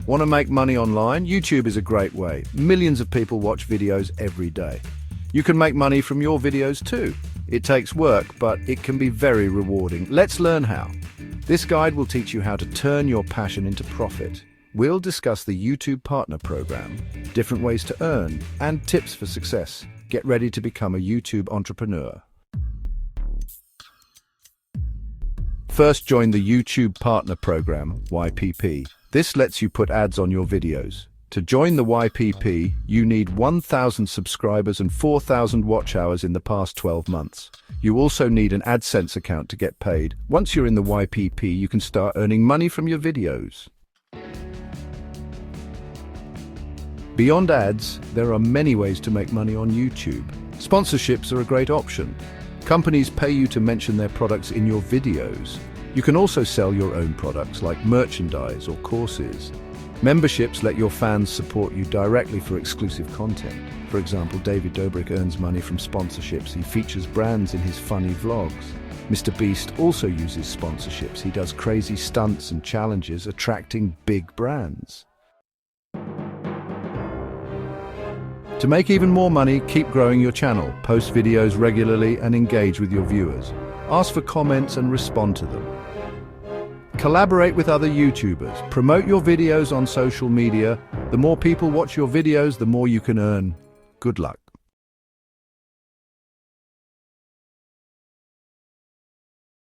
Want to make money online? YouTube is a great way. Millions of people watch videos every day. You can make money from your videos too. It takes work, but it can be very rewarding. Let's learn how. This guide will teach you how to turn your passion into profit. We'll discuss the YouTube Partner Program, different ways to earn, and tips for success. Get ready to become a YouTube entrepreneur. First, join the YouTube Partner Program, YPP. This lets you put ads on your videos. To join the YPP, you need 1,000 subscribers and 4,000 watch hours in the past 12 months. You also need an AdSense account to get paid. Once you're in the YPP, you can start earning money from your videos. Beyond ads, there are many ways to make money on YouTube. Sponsorships are a great option. Companies pay you to mention their products in your videos. You can also sell your own products like merchandise or courses. Memberships let your fans support you directly for exclusive content. For example, David Dobrik earns money from sponsorships. He features brands in his funny vlogs. Mr. Beast also uses sponsorships. He does crazy stunts and challenges, attracting big brands. To make even more money, keep growing your channel, post videos regularly and engage with your viewers. Ask for comments and respond to them. Collaborate with other YouTubers. Promote your videos on social media. The more people watch your videos, the more you can earn. Good luck.